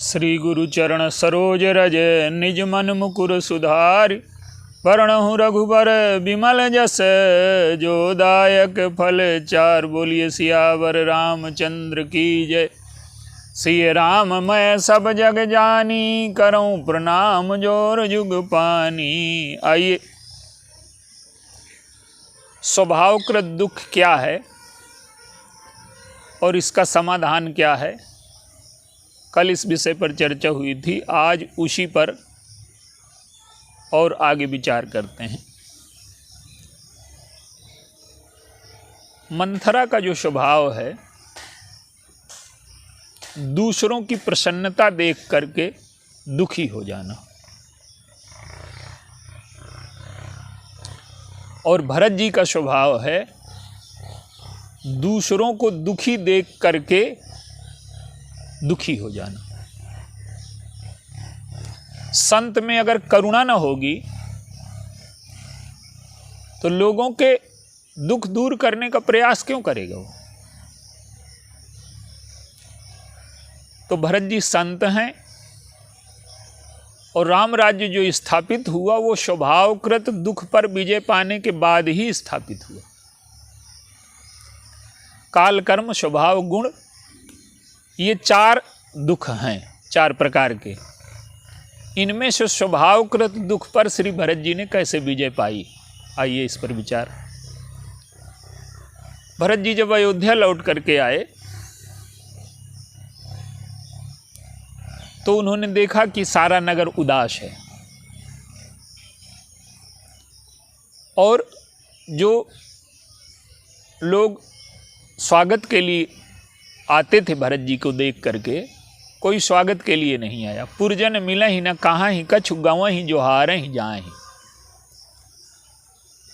श्री गुरु चरण सरोज रज निज मन मुकुर सुधारि। वरणहु रघुबर विमल जस जो दायक फल चार। बोलिए सियावर रामचंद्र की जय। सिय राम मैं सब जग जानी करऊं प्रणाम जोर जुग पानी। आइए, स्वभावकृत दुख क्या है और इसका समाधान क्या है, कल इस विषय पर चर्चा हुई थी। आज उसी पर और आगे विचार करते हैं। मंथरा का जो स्वभाव है, दूसरों की प्रसन्नता देख करके दुखी हो जाना, और भरत जी का स्वभाव है दूसरों को दुखी देख करके दुखी हो जाना। संत में अगर करुणा न होगी तो लोगों के दुख दूर करने का प्रयास क्यों करेगा वो। तो भरत जी संत हैं और राम राज्य जो स्थापित हुआ वो स्वभावकृत दुख पर विजय पाने के बाद ही स्थापित हुआ। काल कर्म स्वभाव गुण, ये चार दुख हैं, चार प्रकार के। इनमें से स्वभावकृत दुख पर श्री भरत जी ने कैसे विजय पाई, आइए इस पर विचार। भरत जी जब अयोध्या लौट करके आए तो उन्होंने देखा कि सारा नगर उदास है, और जो लोग स्वागत के लिए आते थे भरत जी को देख करके, कोई स्वागत के लिए नहीं आया। पुरजन मिला ही न कहाँ ही कछु गाँव ही जो हारे ही जाए ही।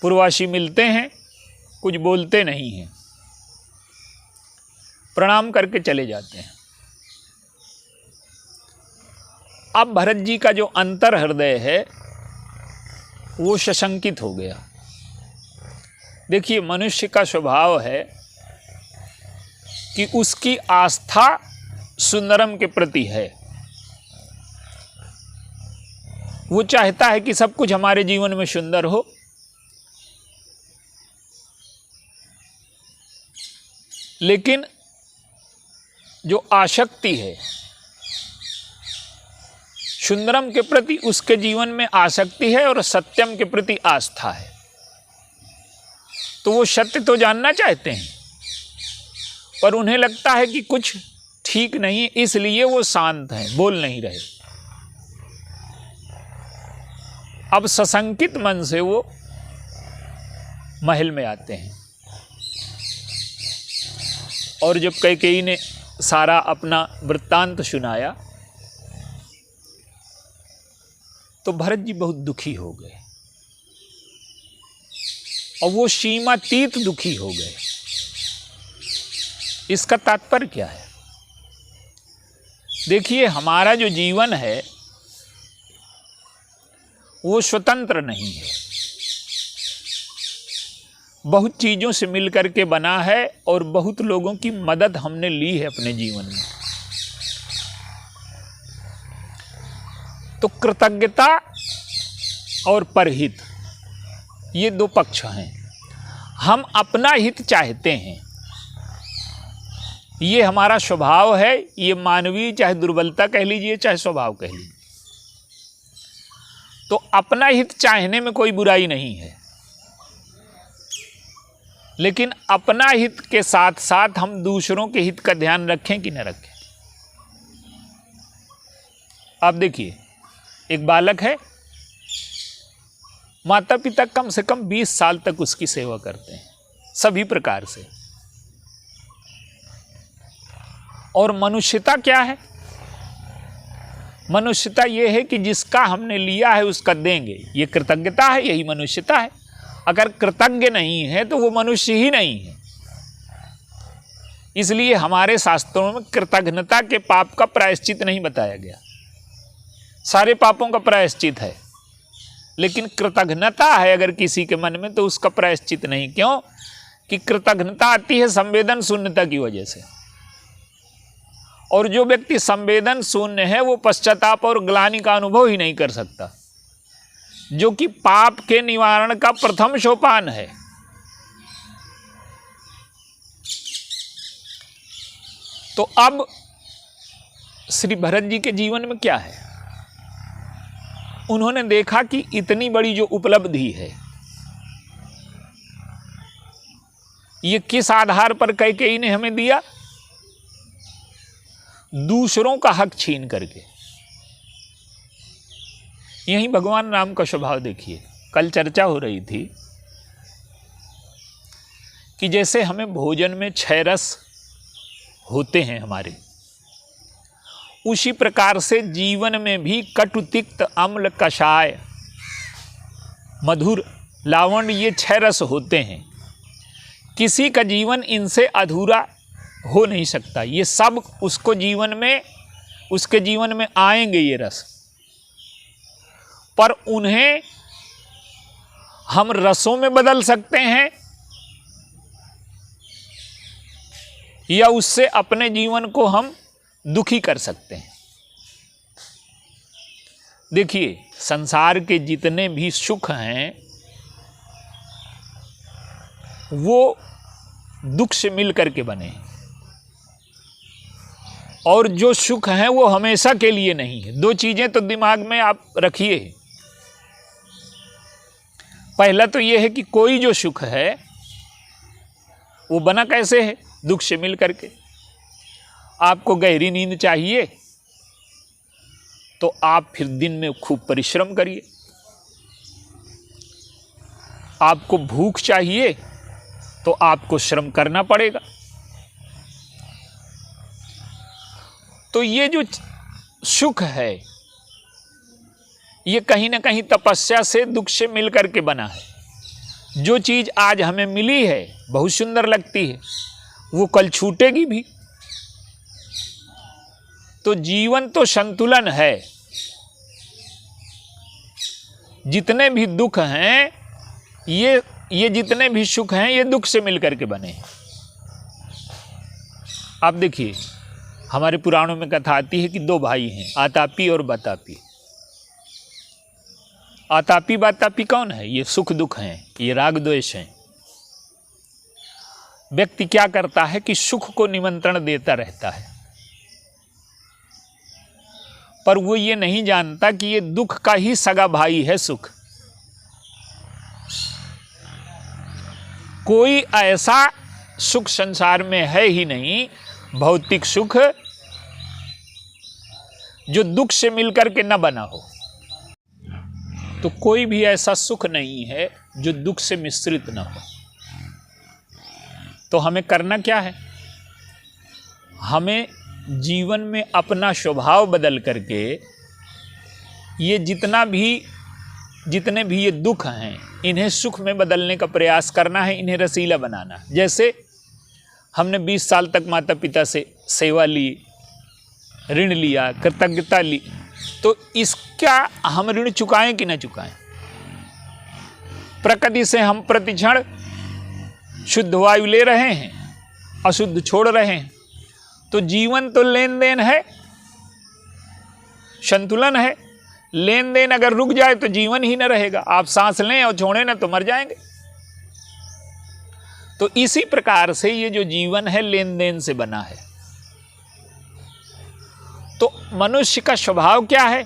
पूर्ववासी मिलते हैं, कुछ बोलते नहीं हैं, प्रणाम करके चले जाते हैं। अब भरत जी का जो अंतर हृदय है वो सशंकित हो गया। देखिए, मनुष्य का स्वभाव है कि उसकी आस्था सुंदरम के प्रति है। वो चाहता है कि सब कुछ हमारे जीवन में सुंदर हो, लेकिन जो आसक्ति है सुंदरम के प्रति, उसके जीवन में आसक्ति है और सत्यम के प्रति आस्था है। तो वो सत्य तो जानना चाहते हैं, पर उन्हें लगता है कि कुछ ठीक नहीं, इसलिए वो शांत हैं, बोल नहीं रहे। अब सशंकित मन से वो महल में आते हैं, और जब कैकेयी ने सारा अपना वृत्तांत सुनाया तो भरत जी बहुत दुखी हो गए, और वो सीमातीत दुखी हो गए। इसका तात्पर्य क्या है? देखिए, हमारा जो जीवन है वो स्वतंत्र नहीं है, बहुत चीज़ों से मिलकर के बना है, और बहुत लोगों की मदद हमने ली है अपने जीवन में। तो कृतज्ञता और परहित, ये दो पक्ष हैं। हम अपना हित चाहते हैं, ये हमारा स्वभाव है, ये मानवीय, चाहे दुर्बलता कह लीजिए चाहे स्वभाव कह लीजिए। तो अपना हित चाहने में कोई बुराई नहीं है, लेकिन अपना हित के साथ साथ हम दूसरों के हित का ध्यान रखें कि न रखें। आप देखिए, एक बालक है, माता पिता कम से कम 20 साल तक उसकी सेवा करते हैं सभी प्रकार से। और मनुष्यता क्या है? मनुष्यता ये है कि जिसका हमने लिया है उसका देंगे, ये कृतज्ञता है, यही मनुष्यता है। अगर कृतज्ञ नहीं है तो वो मनुष्य ही नहीं है। इसलिए हमारे शास्त्रों में कृतज्ञता के पाप का प्रायश्चित नहीं बताया गया। सारे पापों का प्रायश्चित है, लेकिन कृतज्ञता है अगर किसी के मन में तो उसका प्रायश्चित नहीं। क्यों? कि कृतज्ञता आती है संवेदन शून्यता की वजह से, और जो व्यक्ति संवेदन शून्य है वो पश्चाताप और ग्लानि का अनुभव ही नहीं कर सकता, जो कि पाप के निवारण का प्रथम सोपान है। तो अब श्री भरत जी के जीवन में क्या है, उन्होंने देखा कि इतनी बड़ी जो उपलब्धि है ये किस आधार पर कैकेयी ने हमें दिया, दूसरों का हक छीन करके। यही भगवान राम का स्वभाव देखिए। कल चर्चा हो रही थी कि जैसे हमें भोजन में 6 रस होते हैं हमारे, उसी प्रकार से जीवन में भी कटु तिक्त अम्ल कषाय मधुर लावण्य ये 6 रस होते हैं। किसी का जीवन इनसे अधूरा हो नहीं सकता। ये सब उसको जीवन में, उसके जीवन में आएंगे ये रस, पर उन्हें हम रसों में बदल सकते हैं या उससे अपने जीवन को हम दुखी कर सकते हैं। देखिए, संसार के जितने भी सुख हैं वो दुख से मिल करके बने, और जो सुख हैं वो हमेशा के लिए नहीं है। 2 चीजें तो दिमाग में आप रखिए। पहला तो ये है कि कोई जो सुख है वो बना कैसे है, दुख से मिल करके। आपको गहरी नींद चाहिए तो आप फिर दिन में खूब परिश्रम करिए। आपको भूख चाहिए तो आपको श्रम करना पड़ेगा। तो ये जो सुख है ये कहीं ना कहीं तपस्या से, दुख से मिल करके बना है। जो चीज आज हमें मिली है बहुत सुंदर लगती है, वो कल छूटेगी भी। तो जीवन तो संतुलन है। जितने भी दुख हैं ये जितने भी सुख हैं ये दुख से मिलकर के बने हैं। आप देखिए, हमारे पुराणों में कथा आती है कि 2 भाई हैं, आतापी और बतापी। आतापी बतापी कौन है? ये सुख दुख हैं, ये राग द्वेष हैं। व्यक्ति क्या करता है कि सुख को निमंत्रण देता रहता है, पर वो ये नहीं जानता कि ये दुख का ही सगा भाई है सुख। कोई ऐसा सुख संसार में है ही नहीं, भौतिक सुख, जो दुख से मिलकर के न बना हो। तो कोई भी ऐसा सुख नहीं है जो दुख से मिश्रित न हो। तो हमें करना क्या है? हमें जीवन में अपना स्वभाव बदल करके ये जितने भी ये दुख हैं इन्हें सुख में बदलने का प्रयास करना है, इन्हें रसीला बनाना है। जैसे हमने 20 साल तक माता पिता से सेवा ली, ऋण लिया, कृतज्ञता ली, तो इसका हम ऋण चुकाएं कि न चुकाएं? प्रकृति से हम प्रतिक्षण शुद्ध वायु ले रहे हैं, अशुद्ध छोड़ रहे हैं। तो जीवन तो लेन देन है, संतुलन है। लेन देन अगर रुक जाए तो जीवन ही न रहेगा। आप सांस लें और छोड़ें ना तो मर जाएंगे। तो इसी प्रकार से ये जो जीवन है लेन देन से बना है। तो मनुष्य का स्वभाव क्या है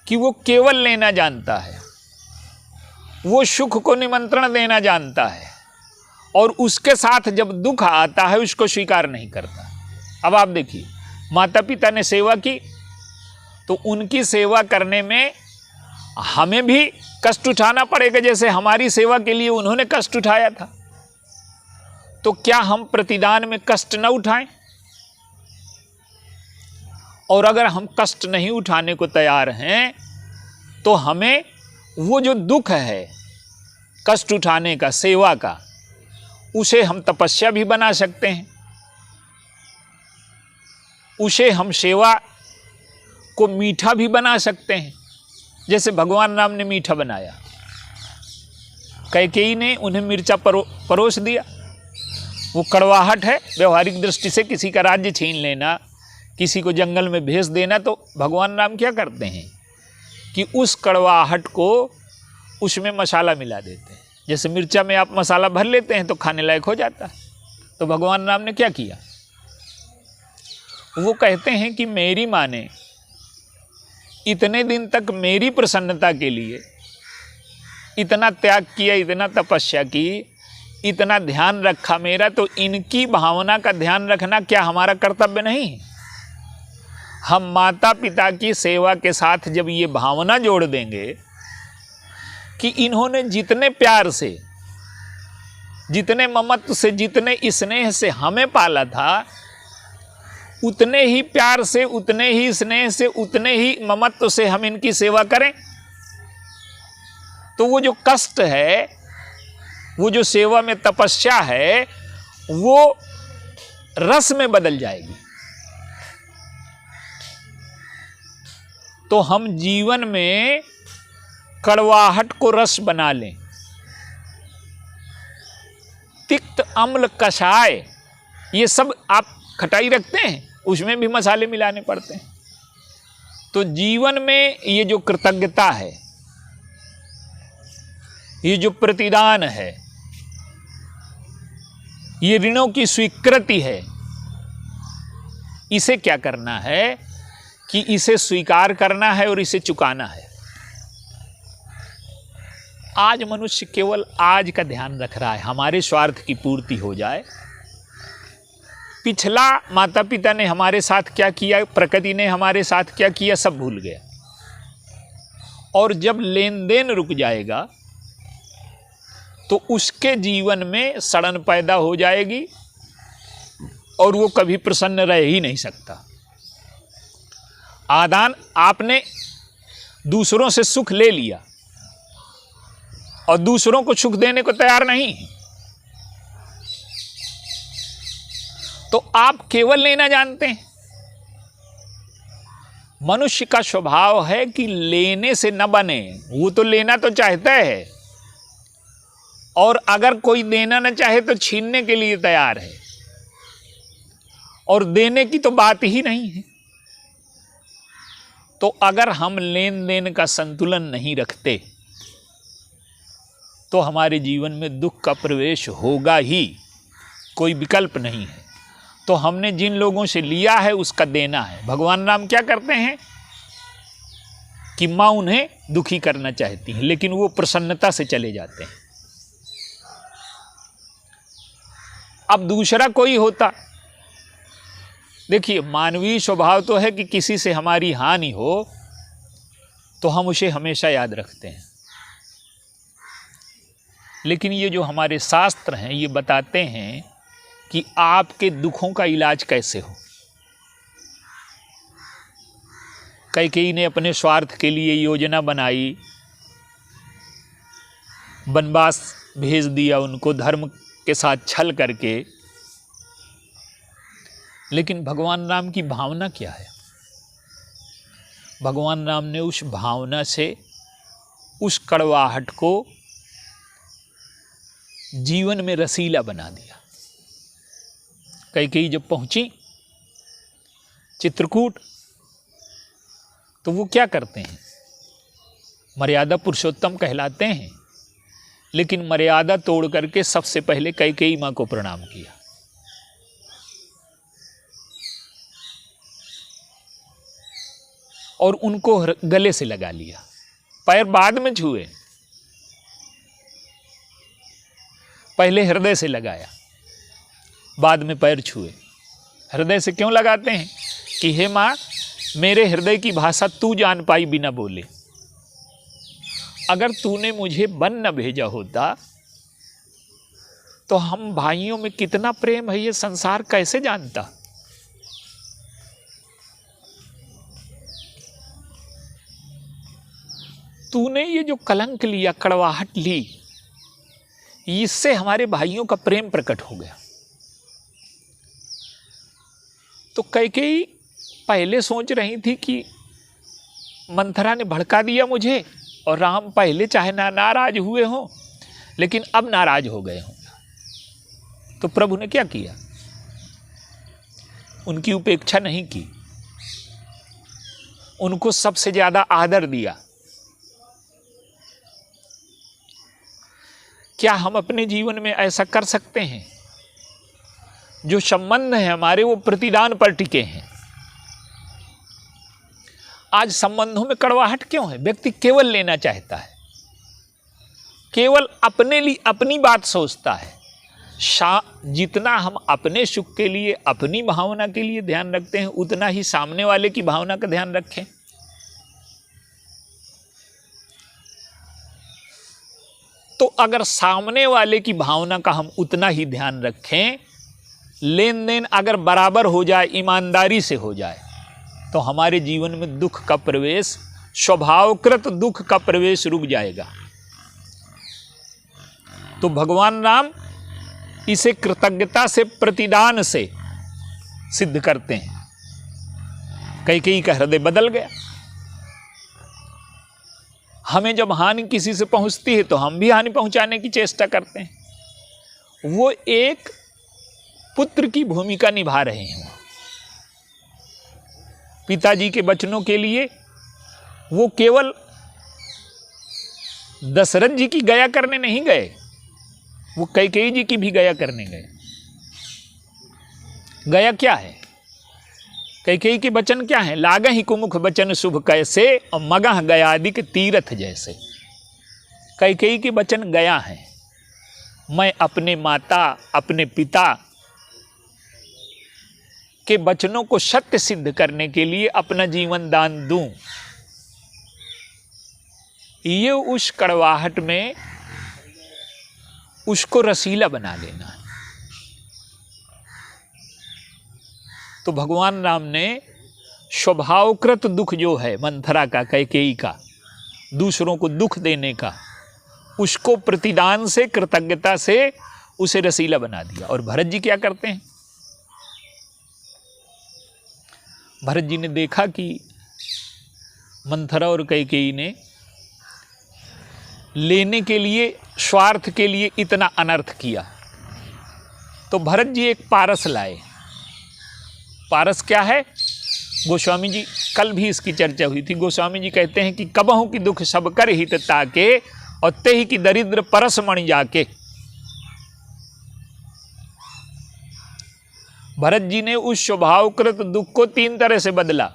कि वो केवल लेना जानता है, वो सुख को निमंत्रण देना जानता है, और उसके साथ जब दुख आता है उसको स्वीकार नहीं करता। अब आप देखिए, माता पिता ने सेवा की तो उनकी सेवा करने में हमें भी कष्ट उठाना पड़ेगा, जैसे हमारी सेवा के लिए उन्होंने कष्ट उठाया था। तो क्या हम प्रतिदान में कष्ट न उठाएं? और अगर हम कष्ट नहीं उठाने को तैयार हैं तो हमें वो जो दुख है कष्ट उठाने का, सेवा का, उसे हम तपस्या भी बना सकते हैं। उसे हम सेवा को मीठा भी बना सकते हैं, जैसे भगवान राम ने मीठा बनाया। कैकेयी ने उन्हें मिर्चा परोस दिया वो कड़वाहट है। व्यवहारिक दृष्टि से किसी का राज्य छीन लेना, किसी को जंगल में भेज देना, तो भगवान राम क्या करते हैं कि उस कड़वाहट को उसमें मसाला मिला देते हैं। जैसे मिर्चा में आप मसाला भर लेते हैं तो खाने लायक हो जाता है। तो भगवान राम ने क्या किया, वो कहते हैं कि मेरी माँ ने इतने दिन तक मेरी प्रसन्नता के लिए इतना त्याग किया, इतना तपस्या की, इतना ध्यान रखा मेरा, तो इनकी भावना का ध्यान रखना क्या हमारा कर्तव्य नहीं है? हम माता पिता की सेवा के साथ जब ये भावना जोड़ देंगे कि इन्होंने जितने प्यार से, जितने ममत्व से, जितने स्नेह से हमें पाला था, उतने ही प्यार से, उतने ही स्नेह से, उतने ही ममत्व से हम इनकी सेवा करें, तो वो जो कष्ट है, वो जो सेवा में तपस्या है, वो रस में बदल जाएगी। तो हम जीवन में कड़वाहट को रस बना लें। तिक्त, अम्ल, कषाय, ये सब आप खटाई रखते हैं, उसमें भी मसाले मिलाने पड़ते हैं। तो जीवन में ये जो कृतज्ञता है, ये जो प्रतिदान है, ये ऋणों की स्वीकृति है, इसे क्या करना है कि इसे स्वीकार करना है और इसे चुकाना है। आज मनुष्य केवल आज का ध्यान रख रहा है, हमारे स्वार्थ की पूर्ति हो जाए। पिछला माता पिता ने हमारे साथ क्या किया, प्रकृति ने हमारे साथ क्या किया, सब भूल गया। और जब लेन देन रुक जाएगा तो उसके जीवन में सड़न पैदा हो जाएगी और वो कभी प्रसन्न रह ही नहीं सकता। आदान, आपने दूसरों से सुख ले लिया और दूसरों को सुख देने को तैयार नहीं, तो आप केवल लेना जानते हैं। मनुष्य का स्वभाव है कि लेने से न बने, वो तो लेना तो चाहता है, और अगर कोई देना न चाहे तो छीनने के लिए तैयार है, और देने की तो बात ही नहीं है। तो अगर हम लेन देन का संतुलन नहीं रखते तो हमारे जीवन में दुख का प्रवेश होगा ही, कोई विकल्प नहीं है। तो हमने जिन लोगों से लिया है उसका देना है। भगवान राम क्या करते हैं कि माँ उन्हें दुखी करना चाहती है, लेकिन वो प्रसन्नता से चले जाते हैं। अब दूसरा कोई होता, देखिए मानवीय स्वभाव तो है कि किसी से हमारी हानि हो तो हम उसे हमेशा याद रखते हैं, लेकिन ये जो हमारे शास्त्र हैं ये बताते हैं कि आपके दुखों का इलाज कैसे हो। कैकेयी ने अपने स्वार्थ के लिए योजना बनाई, वनवास भेज दिया उनको धर्म के साथ छल करके, लेकिन भगवान राम की भावना क्या है? भगवान राम ने उस भावना से उस कड़वाहट को जीवन में रसीला बना दिया। कैकेयी जब पहुंची चित्रकूट तो वो क्या करते हैं, मर्यादा पुरुषोत्तम कहलाते हैं, लेकिन मर्यादा तोड़ करके सबसे पहले कैकेयी माँ को प्रणाम किया। और उनको गले से लगा लिया, पैर बाद में छुए, पहले हृदय से लगाया, बाद में पैर छुए। हृदय से क्यों लगाते हैं कि हे माँ, मेरे हृदय की भाषा तू जान पाई बिना बोले। अगर तूने मुझे वन न भेजा होता तो हम भाइयों में कितना प्रेम है ये संसार कैसे जानता। तूने ये जो कलंक लिया, कड़वाहट ली, इससे हमारे भाइयों का प्रेम प्रकट हो गया। तो कैकेयी पहले सोच रही थी कि मंथरा ने भड़का दिया मुझे, और राम पहले चाहे नाराज हुए हों, लेकिन अब नाराज हो गए हों। तो प्रभु ने क्या किया? उनकी उपेक्षा नहीं की, उनको सबसे ज्यादा आदर दिया। क्या हम अपने जीवन में ऐसा कर सकते हैं? जो संबंध है हमारे वो प्रतिदान पर टिके हैं। आज संबंधों में कड़वाहट क्यों है? व्यक्ति केवल लेना चाहता है, केवल अपने लिए अपनी बात सोचता है। जितना हम अपने सुख के लिए, अपनी भावना के लिए ध्यान रखते हैं, उतना ही सामने वाले की भावना का ध्यान रखें। तो अगर सामने वाले की भावना का हम उतना ही ध्यान रखें, लेन देन अगर बराबर हो जाए, ईमानदारी से हो जाए, तो हमारे जीवन में दुख का प्रवेश, स्वभावकृत दुख का प्रवेश रुक जाएगा। तो भगवान राम इसे कृतज्ञता से, प्रतिदान से सिद्ध करते हैं। कैकेयी का हृदय बदल गया। हमें जब हानि किसी से पहुंचती है तो हम भी हानि पहुंचाने की चेष्टा करते हैं। वो एक पुत्र की भूमिका निभा रहे हैं। पिताजी के वचनों के लिए वो केवल दशरथ जी की गया करने नहीं गए, वो कैकेयी जी की भी गया करने गए। गया क्या है? कैकेयी के वचन क्या है? लागहि कुमुख वचन शुभ कैसे, और मगह गयादि के तीर्थ जैसे। कैकेयी के वचन गया है। मैं अपने माता, अपने पिता के वचनों को सत्य सिद्ध करने के लिए अपना जीवन दान दूं। ये उस कड़वाहट में उसको रसीला बना लेना है। तो भगवान राम ने स्वभावकृत दुख जो है मंथरा का, कैकेयी का, दूसरों को दुख देने का, उसको प्रतिदान से, कृतज्ञता से उसे रसीला बना दिया। और भरत जी क्या करते हैं? भरत जी ने देखा कि मंथरा और कैकेयी ने लेने के लिए, स्वार्थ के लिए इतना अनर्थ किया। तो भरत जी एक पारस लाए। पारस क्या है? गोस्वामी जी, कल भी इसकी चर्चा हुई थी। गोस्वामी जी कहते हैं कि कबहु की दुख सब कर हित ताके, और तेहि की दरिद्र परस मणि जाके। भरत जी ने उस स्वभावकृत दुख को 3 तरह से बदला।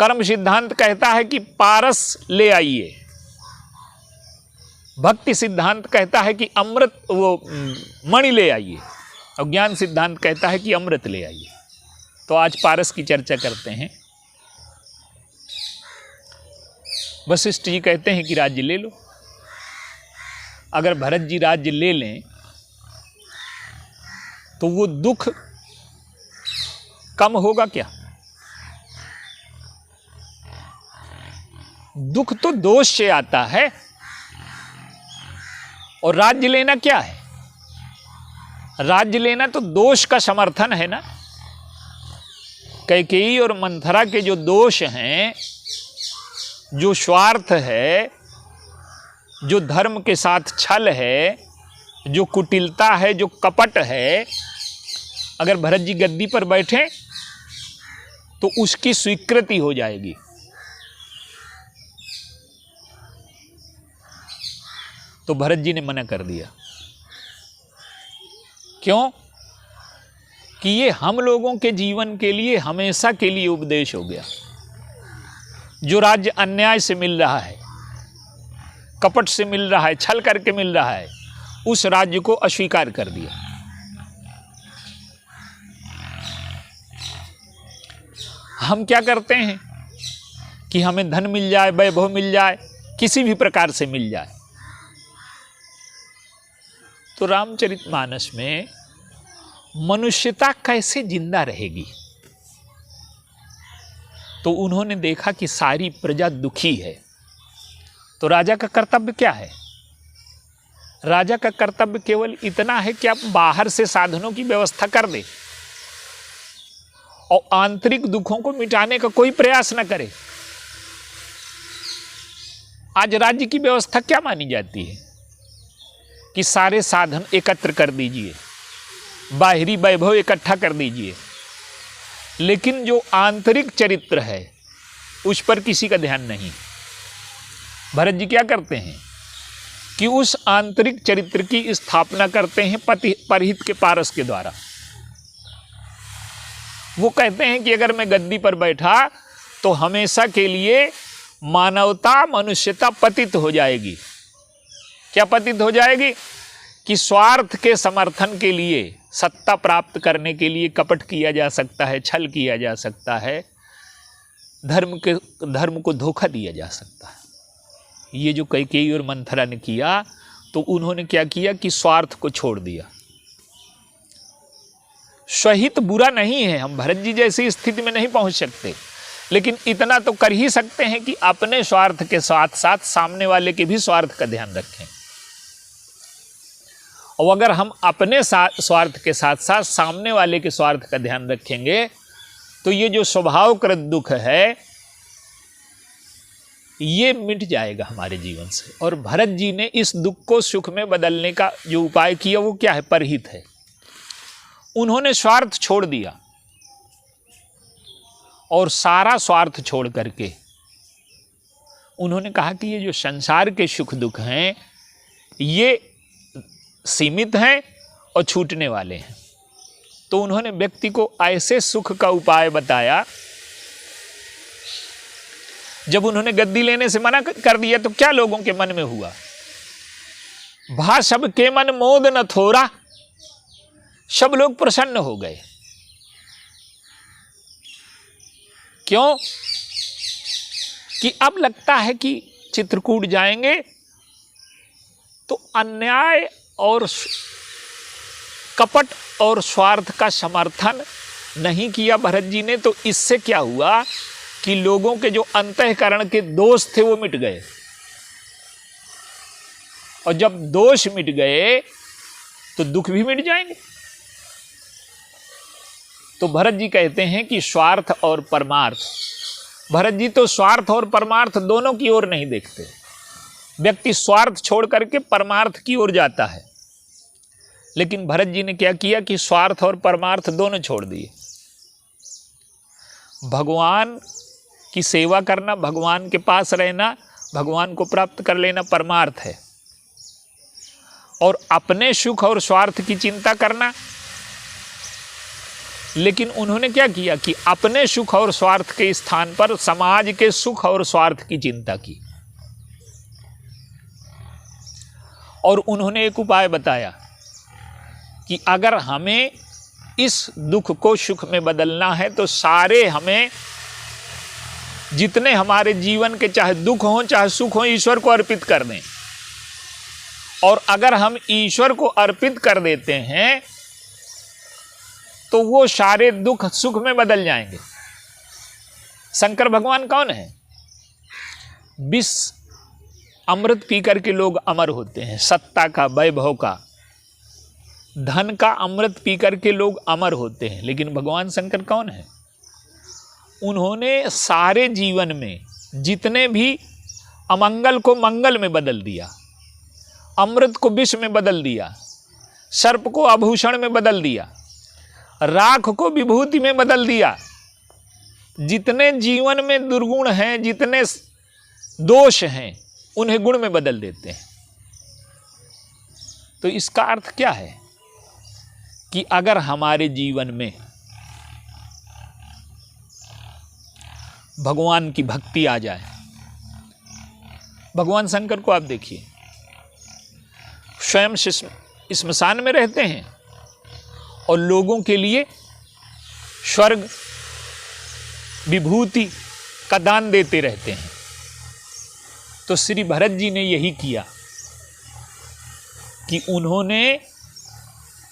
कर्म सिद्धांत कहता है कि पारस ले आइए, भक्ति सिद्धांत कहता है कि अमृत, वो मणि ले आइए, और ज्ञान सिद्धांत कहता है कि अमृत ले आइए। तो आज पारस की चर्चा करते हैं। वशिष्ठ जी कहते हैं कि राज्य ले लो। अगर भरत जी राज्य ले लें तो वो दुख कम होगा क्या? दुख तो दोष से आता है, और राज्य लेना क्या है? राज्य लेना तो दोष का समर्थन है ना। कैकेयी और मंथरा के जो दोष हैं, जो स्वार्थ है, जो धर्म के साथ छल है, जो कुटिलता है, जो कपट है, अगर भरत जी गद्दी पर बैठे तो उसकी स्वीकृति हो जाएगी। तो भरत जी ने मना कर दिया। क्यों? कि ये हम लोगों के जीवन के लिए हमेशा के लिए उपदेश हो गया। जो राज्य अन्याय से मिल रहा है, कपट से मिल रहा है, छल करके मिल रहा है, उस राज्य को अस्वीकार कर दिया। हम क्या करते हैं कि हमें धन मिल जाए, वैभव मिल जाए, किसी भी प्रकार से मिल जाए। तो रामचरितमानस में मनुष्यता कैसे जिंदा रहेगी? तो उन्होंने देखा कि सारी प्रजा दुखी है। तो राजा का कर्तव्य क्या है? राजा का कर्तव्य केवल इतना है कि आप बाहर से साधनों की व्यवस्था कर दे और आंतरिक दुखों को मिटाने का कोई प्रयास न करे। आज राज्य की व्यवस्था क्या मानी जाती है? कि सारे साधन एकत्र कर दीजिए, बाहरी वैभव इकट्ठा कर दीजिए, लेकिन जो आंतरिक चरित्र है उस पर किसी का ध्यान नहीं। भरत जी क्या करते हैं कि उस आंतरिक चरित्र की स्थापना करते हैं परहित के पारस के द्वारा। वो कहते हैं कि अगर मैं गद्दी पर बैठा तो हमेशा के लिए मानवता, मनुष्यता पतित हो जाएगी। क्या पतित हो जाएगी? कि स्वार्थ के समर्थन के लिए, सत्ता प्राप्त करने के लिए कपट किया जा सकता है, छल किया जा सकता है, धर्म को धोखा दिया जा सकता है। ये जो कैकेयी और मंथरा ने किया, तो उन्होंने क्या किया कि स्वार्थ को छोड़ दिया। स्वहित बुरा नहीं है, हम भरत जी जैसी स्थिति में नहीं पहुंच सकते, लेकिन इतना तो कर ही सकते हैं कि अपने स्वार्थ के साथ साथ सामने वाले के भी स्वार्थ का ध्यान रखें। और अगर हम अपने स्वार्थ के साथ साथ सामने वाले के स्वार्थ का ध्यान रखेंगे तो ये जो स्वभावकृत दुख है ये मिट जाएगा हमारे जीवन से। और भरत जी ने इस दुख को सुख में बदलने का जो उपाय किया वो क्या है? परहित है। उन्होंने स्वार्थ छोड़ दिया और सारा स्वार्थ छोड़ करके उन्होंने कहा कि ये जो संसार के सुख दुख हैं ये सीमित हैं और छूटने वाले हैं। तो उन्होंने व्यक्ति को ऐसे सुख का उपाय बताया। जब उन्होंने गद्दी लेने से मना कर दिया तो क्या लोगों के मन में हुआ? भा सब के मन मोद न थोरा, सब लोग प्रसन्न हो गए। क्यों? कि अब लगता है कि चित्रकूट जाएंगे तो अन्याय और कपट और स्वार्थ का समर्थन नहीं किया भरत जी ने। तो इससे क्या हुआ कि लोगों के जो अंतःकरण के दोष थे वो मिट गए। और जब दोष मिट गए तो दुख भी मिट जाएंगे। तो भरत जी कहते हैं कि स्वार्थ और परमार्थ, भरत जी तो स्वार्थ और परमार्थ दोनों की ओर नहीं देखते। व्यक्ति स्वार्थ छोड़ करके परमार्थ की ओर जाता है, लेकिन भरत जी ने क्या किया कि स्वार्थ और परमार्थ दोनों छोड़ दिए। भगवान की सेवा करना, भगवान के पास रहना, भगवान को प्राप्त कर लेना परमार्थ है, और अपने सुख और स्वार्थ की चिंता करना। लेकिन उन्होंने क्या किया कि अपने सुख और स्वार्थ के स्थान पर समाज के सुख और स्वार्थ की चिंता की। और उन्होंने एक उपाय बताया कि अगर हमें इस दुख को सुख में बदलना है तो सारे हमें जितने हमारे जीवन के चाहे दुख हों चाहे सुख हों ईश्वर को अर्पित कर दें। और अगर हम ईश्वर को अर्पित कर देते हैं तो वो सारे दुख सुख में बदल जाएंगे। शंकर भगवान कौन है? विष अमृत पी करके लोग अमर होते हैं, सत्ता का, वैभव का, धन का अमृत पी करके लोग अमर होते हैं। लेकिन भगवान शंकर कौन है? उन्होंने सारे जीवन में जितने भी अमंगल को मंगल में बदल दिया, अमृत को विष में बदल दिया, सर्प को आभूषण में बदल दिया, राख को विभूति में बदल दिया। जितने जीवन में दुर्गुण हैं, जितने दोष हैं, उन्हें गुण में बदल देते हैं। तो इसका अर्थ क्या है कि अगर हमारे जीवन में भगवान की भक्ति आ जाए, भगवान शंकर को आप देखिए, स्वयं श्मशान में रहते हैं और लोगों के लिए स्वर्ग विभूति का दान देते रहते हैं। तो श्री भरत जी ने यही किया कि उन्होंने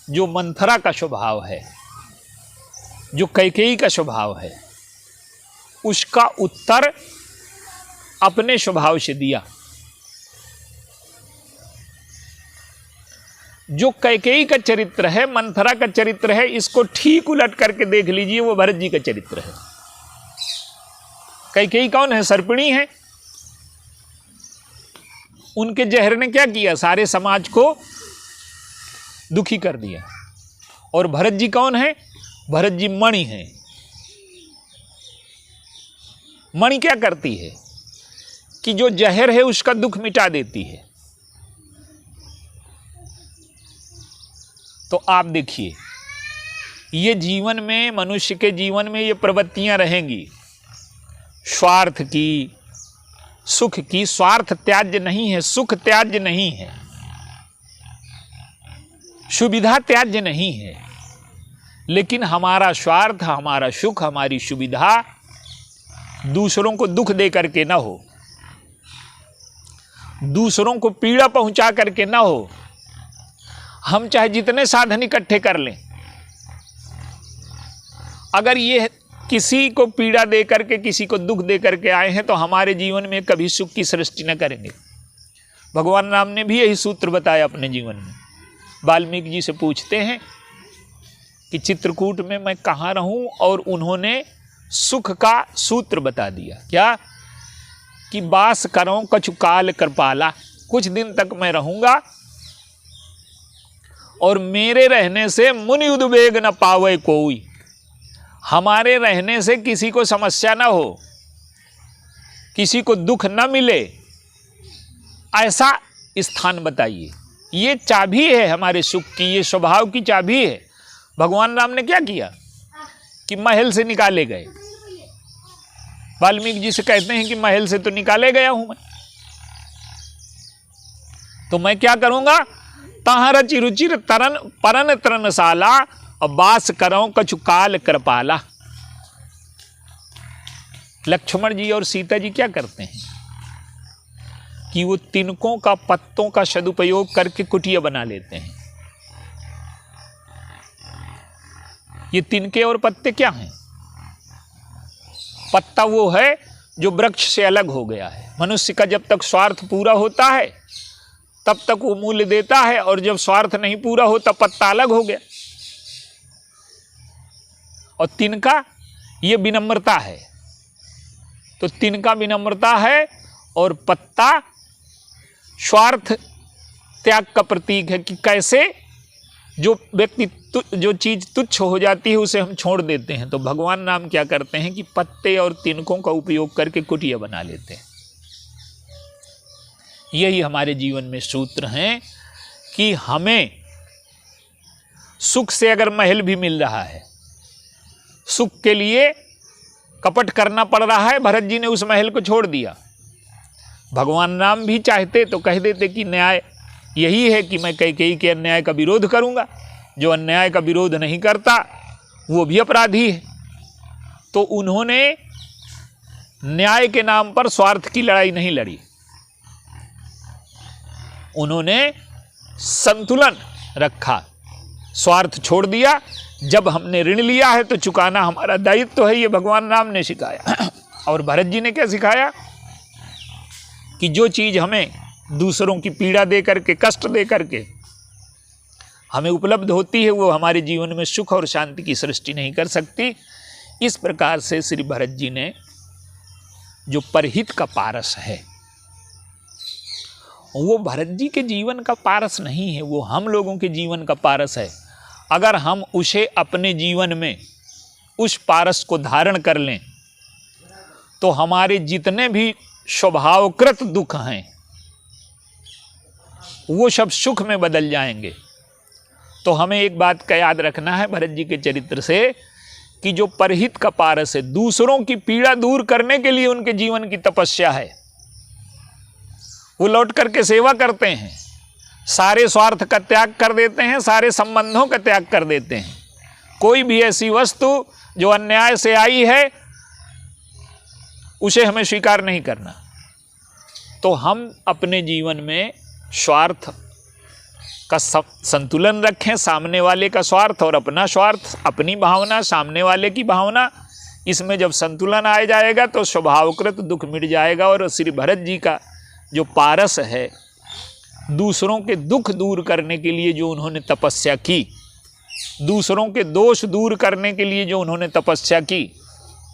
जो मंथरा का स्वभाव है, जो कैकेयी का स्वभाव है, उसका उत्तर अपने स्वभाव से दिया। जो कैकेयी का चरित्र है, मंथरा का चरित्र है, इसको ठीक उलट करके देख लीजिए, वो भरत जी का चरित्र है। कैकेयी कौन है? सर्पिणी है। उनके जहर ने क्या किया? सारे समाज को दुखी कर दिया। और भरत जी कौन है? भरत जी मणि हैं। मणि क्या करती है कि जो जहर है उसका दुख मिटा देती है। तो आप देखिए, ये जीवन में, मनुष्य के जीवन में ये प्रवृत्तियां रहेंगी, स्वार्थ की, सुख की। स्वार्थ त्याज्य नहीं है, सुख त्याज्य नहीं है, सुविधा त्याज्य नहीं है, लेकिन हमारा स्वार्थ, हमारा सुख, हमारी सुविधा दूसरों को दुख दे करके ना हो, दूसरों को पीड़ा पहुंचा करके ना हो। हम चाहे जितने साधन इकट्ठे कर लें, अगर ये किसी को पीड़ा दे करके, किसी को दुख दे करके आए हैं, तो हमारे जीवन में कभी सुख की सृष्टि न करेंगे। भगवान राम ने भी यही सूत्र बताया अपने जीवन में। वाल्मीकि जी से पूछते हैं कि चित्रकूट में मैं कहाँ रहूं, और उन्होंने सुख का सूत्र बता दिया। क्या? कि बास करो कछु काल कृपाला, कुछ दिन तक मैं रहूंगा और मेरे रहने से मुनि उद्वेग न पावे कोई। हमारे रहने से किसी को समस्या ना हो, किसी को दुख न मिले, ऐसा स्थान बताइए। ये चाबी है हमारे सुख की, ये स्वभाव की चाबी है। भगवान राम ने क्या किया कि महल से निकाले गए। वाल्मीकि जी से कहते हैं कि महल से तो निकाले गया हूं मैं, तो मैं क्या करूंगा? तहाँ रचि रुचिर तरन परन तरनशाला, और बास करो कछु काल कृपाला। लक्ष्मण जी और सीता जी क्या करते हैं कि वो तिनकों का, पत्तों का सदुपयोग करके कुटिया बना लेते हैं। ये तिनके और पत्ते क्या हैं? पत्ता वो है जो वृक्ष से अलग हो गया है। मनुष्य का जब तक स्वार्थ पूरा होता है तब तक वो मूल्य देता है, और जब स्वार्थ नहीं पूरा हो तब पत्ता अलग हो गया। और तिनका ये विनम्रता है। तो तिनका विनम्रता है और पत्ता स्वार्थ त्याग का प्रतीक है कि कैसे जो व्यक्ति जो चीज तुच्छ हो जाती है उसे हम छोड़ देते हैं। तो भगवान राम क्या करते हैं कि पत्ते और तिनकों का उपयोग करके कुटिया बना लेते हैं। यही हमारे जीवन में सूत्र हैं कि हमें सुख से अगर महल भी मिल रहा है, सुख के लिए कपट करना पड़ रहा है, भरत जी ने उस महल को छोड़ दिया। भगवान राम भी चाहते तो कह देते कि न्याय यही है कि मैं कैकेयी के अन्याय का विरोध करूंगा। जो अन्याय का विरोध नहीं करता वो भी अपराधी है। तो उन्होंने न्याय के नाम पर स्वार्थ की लड़ाई नहीं लड़ी, उन्होंने संतुलन रखा, स्वार्थ छोड़ दिया। जब हमने ऋण लिया है तो चुकाना हमारा दायित्व है, ये भगवान राम ने सिखाया। और भरत जी ने क्या सिखाया कि जो चीज हमें दूसरों की पीड़ा दे करके, कष्ट दे करके हमें उपलब्ध होती है, वो हमारे जीवन में सुख और शांति की सृष्टि नहीं कर सकती। इस प्रकार से श्री भरत जी ने जो परहित का पारस है, वो भरत जी के जीवन का पारस नहीं है, वो हम लोगों के जीवन का पारस है। अगर हम उसे अपने जीवन में उस पारस को धारण कर लें तो हमारे जितने भी स्वभावकृत दुख हैं वो सब सुख में बदल जाएंगे। तो हमें एक बात का याद रखना है भरत जी के चरित्र से कि जो परहित का पारस है, दूसरों की पीड़ा दूर करने के लिए उनके जीवन की तपस्या है। वो लौट करके सेवा करते हैं, सारे स्वार्थ का त्याग कर देते हैं, सारे संबंधों का त्याग कर देते हैं। कोई भी ऐसी वस्तु जो अन्याय से आई है उसे हमें स्वीकार नहीं करना। तो हम अपने जीवन में स्वार्थ का संतुलन रखें, सामने वाले का स्वार्थ और अपना स्वार्थ, अपनी भावना, सामने वाले की भावना, इसमें जब संतुलन आ जाएगा तो स्वभावकृत दुख मिट जाएगा। और श्री भरत जी का जो पारस है, दूसरों के दुख दूर करने के लिए जो उन्होंने तपस्या की, दूसरों के दोष दूर करने के लिए जो उन्होंने तपस्या की,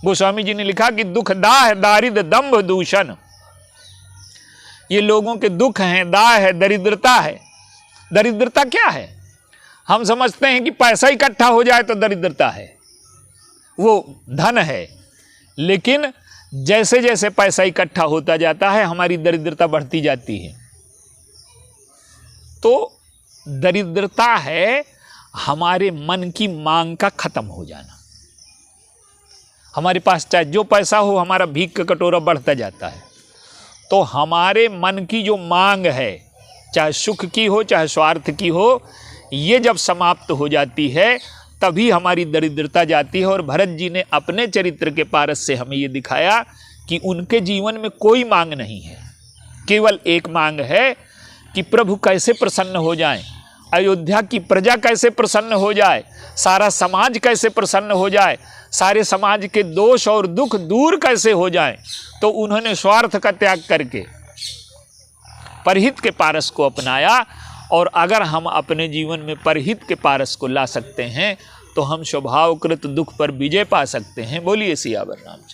गोस्वामी जी ने लिखा कि दुख दाह दारिद्र दंभ दूषण, ये लोगों के दुख हैं, दाह है, दरिद्रता है। दरिद्रता क्या है? हम समझते हैं कि पैसा इकट्ठा हो जाए तो दरिद्रता है, वो धन है, लेकिन जैसे जैसे पैसा इकट्ठा होता जाता है हमारी दरिद्रता बढ़ती जाती है। तो दरिद्रता है हमारे मन की मांग का खत्म हो जाना। हमारे पास चाहे जो पैसा हो, हमारा भीख का कटोरा बढ़ता जाता है। तो हमारे मन की जो मांग है, चाहे सुख की हो चाहे स्वार्थ की हो, ये जब समाप्त हो जाती है तभी हमारी दरिद्रता जाती है। और भरत जी ने अपने चरित्र के पारस से हमें ये दिखाया कि उनके जीवन में कोई मांग नहीं है, केवल एक मांग है कि प्रभु कैसे प्रसन्न हो जाएं, अयोध्या की प्रजा कैसे प्रसन्न हो जाए, सारा समाज कैसे प्रसन्न हो जाए, सारे समाज के दोष और दुख दूर कैसे हो जाएं। तो उन्होंने स्वार्थ का त्याग करके परहित के पारस को अपनाया। और अगर हम अपने जीवन में परहित के पारस को ला सकते हैं तो हम स्वभावकृत दुख पर विजय पा सकते हैं। बोलिए सियावर रामचंद्र।